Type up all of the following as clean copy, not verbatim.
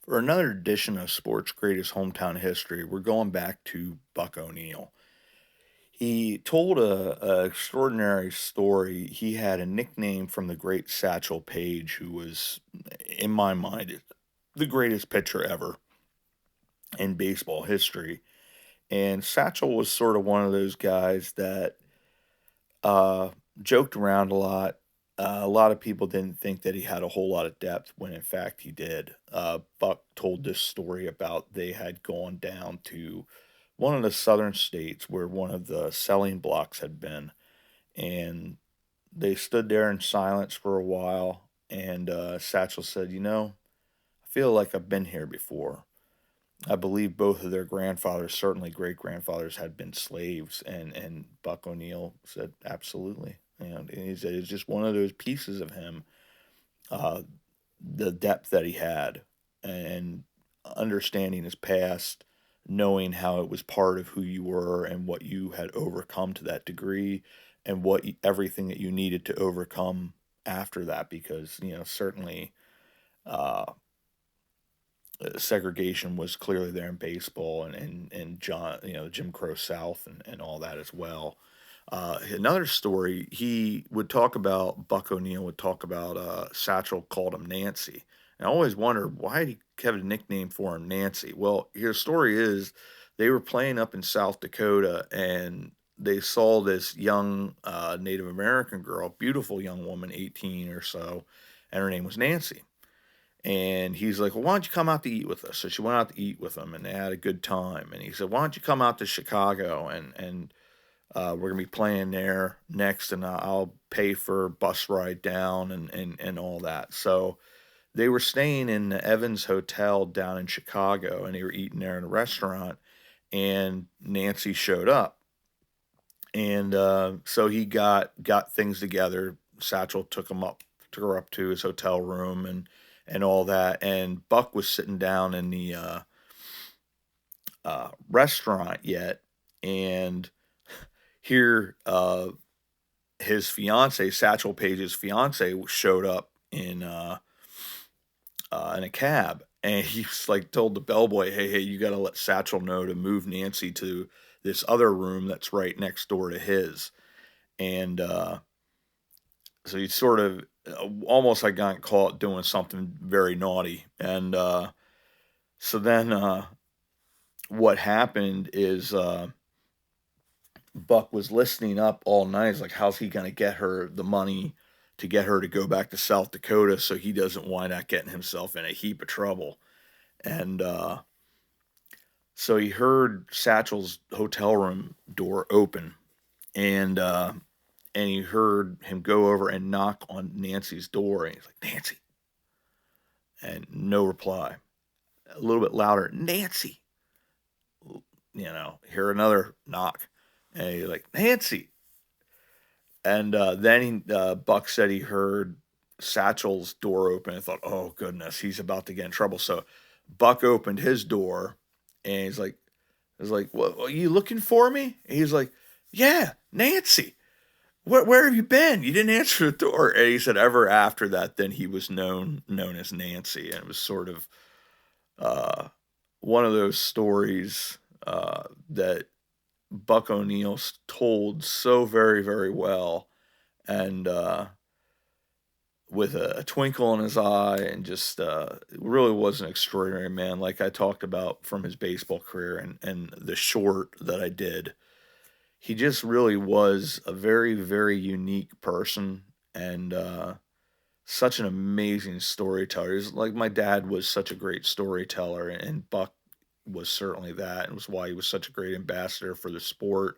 For another edition of Sports Greatest Hometown History, we're going back to Buck O'Neill. He told a extraordinary story. He had a nickname from the great Satchel Paige, who was, in my mind, the greatest pitcher ever in baseball history. And Satchel was sort of one of those guys that uh, joked around a lot. A lot of people didn't think that he had a whole lot of depth when in fact he did. Buck told this story about they had gone down to one of the southern states where one of the selling blocks had been, and they stood there in silence for a while. And Satchel said, I feel like I've been here before. I believe both of their grandfathers, certainly great grandfathers, had been slaves, and Buck O'Neill said, absolutely. And he said it's just one of those pieces of him, uh, the depth that he had, and understanding his past, knowing how it was part of who you were and what you had overcome to that degree, and everything that you needed to overcome after that, because certainly. Uh, Segregation was clearly there in baseball and John, the Jim Crow South and all that as well. Another story, he would talk about, Buck O'Neill would talk about Satchel called him Nancy. And I always wondered, why did he have a nickname for him, Nancy? Well, his story is they were playing up in South Dakota, and they saw this young Native American girl, beautiful young woman, 18 or so, and her name was Nancy. And he's like, well, why don't you come out to eat with us? So she went out to eat with him, and they had a good time. And he said, why don't you come out to Chicago, and we're gonna be playing there next, and I'll pay for a bus ride down and all that. So they were staying in the Evans Hotel down in Chicago, and they were eating there in a restaurant. And Nancy showed up, and so he got things together. Satchel took her up to his hotel room, and all that. And Buck was sitting down in the restaurant yet, and here his fiance, Satchel Paige's fiance, showed up in a cab, and he's like told the bellboy, "Hey, you got to let Satchel know to move Nancy to this other room that's right next door to his." And so he sort of almost like got caught doing something very naughty, and so then what happened is Buck was listening up all night. He's like, how's he going to get her the money to get her to go back to South Dakota so he doesn't wind up getting himself in a heap of trouble? And so he heard Satchel's hotel room door open, and he heard him go over and knock on Nancy's door, and he's like, Nancy, and no reply. A little bit louder, Nancy. Hear another knock, and he's like, Nancy. And Buck said he heard Satchel's door open and thought, oh goodness, he's about to get in trouble. So Buck opened his door, and he's like, what, are you looking for me? And he's like, yeah, Nancy. Where have you been? You didn't answer the door. And he said ever after that, then he was known as Nancy, and it was sort of uh, one of those stories that Buck O'Neill told so very, very well, and with a twinkle in his eye, and just really was an extraordinary man. Like I talked about from his baseball career and the short that I did, he just really was a very, very unique person, and such an amazing storyteller. He's like my dad was such a great storyteller, and Buck was certainly that, and was why he was such a great ambassador for the sport,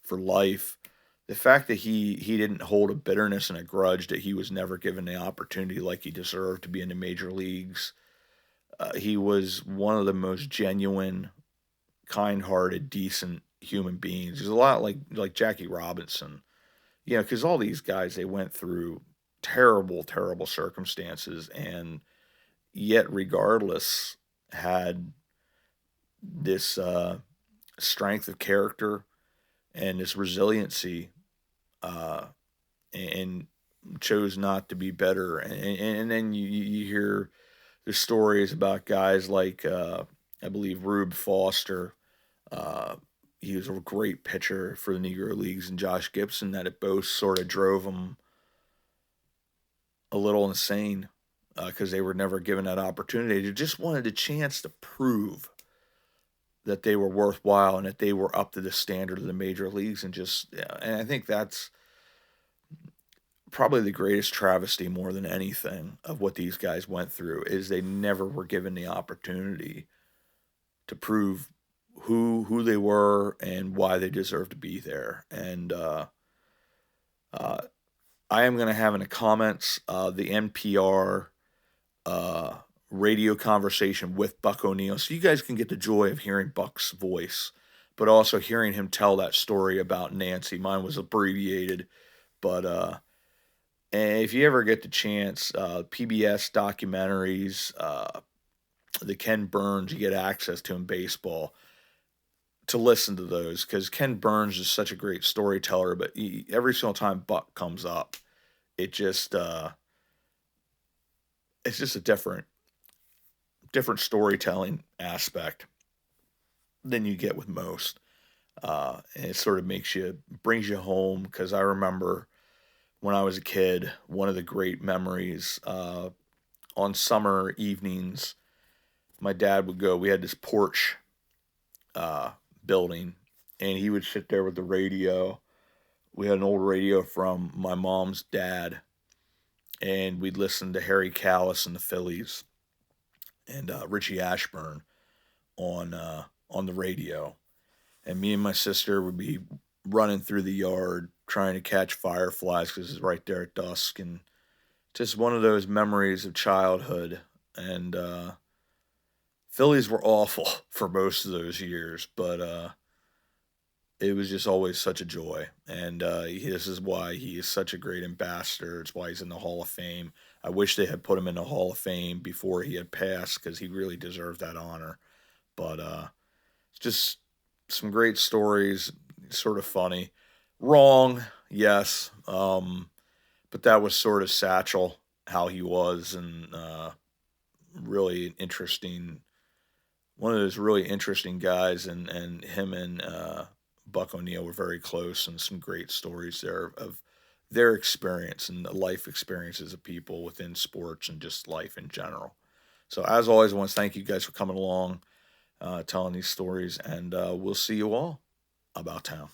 for life. The fact that he didn't hold a bitterness and a grudge that he was never given the opportunity like he deserved to be in the major leagues. He was one of the most genuine, kind-hearted, decent human beings. He's a lot like Jackie Robinson, because all these guys, they went through terrible, terrible circumstances, and yet regardless had this strength of character and this resiliency, uh, and chose not to be better. And then you hear There's stories about guys like, I believe Rube Foster. Uh, he was a great pitcher for the Negro Leagues, and Josh Gibson, that it both sort of drove him a little insane because they were never given that opportunity. They just wanted a chance to prove that they were worthwhile and that they were up to the standard of the major leagues, and just yeah, and I think that's probably the greatest travesty more than anything of what these guys went through is they never were given the opportunity to prove who they were and why they deserve to be there. And uh, I am going to have in the comments the NPR uh, radio conversation with Buck O'Neill, so you guys can get the joy of hearing Buck's voice, but also hearing him tell that story about Nancy. Mine was abbreviated, but and if you ever get the chance, PBS documentaries, the Ken Burns, you get access to in baseball to listen to those because Ken Burns is such a great storyteller. But every single time Buck comes up, it just it's just a different storytelling aspect than you get with most. And it sort of brings you home because I remember when I was a kid, one of the great memories on summer evenings, my dad would go. We had this porch uh, building, and he would sit there with the radio. We had an old radio from my mom's dad, and we'd listen to Harry Callis and the Phillies and Richie Ashburn on the radio. And me and my sister would be running through the yard trying to catch fireflies because it's right there at dusk, and just one of those memories of childhood. And Phillies were awful for most of those years, but it was just always such a joy. And this is why he is such a great ambassador. It's why he's in the Hall of Fame. I wish they had put him in the Hall of Fame before he had passed because he really deserved that honor. But it's just some great stories, sort of funny. Wrong, yes. But that was sort of Satchel, how he was, and really interesting, one of those really interesting guys, and him and Buck O'Neill were very close, and some great stories there of their experience and the life experiences of people within sports and just life in general. So as always, I want to thank you guys for coming along, telling these stories, and we'll see you all about town.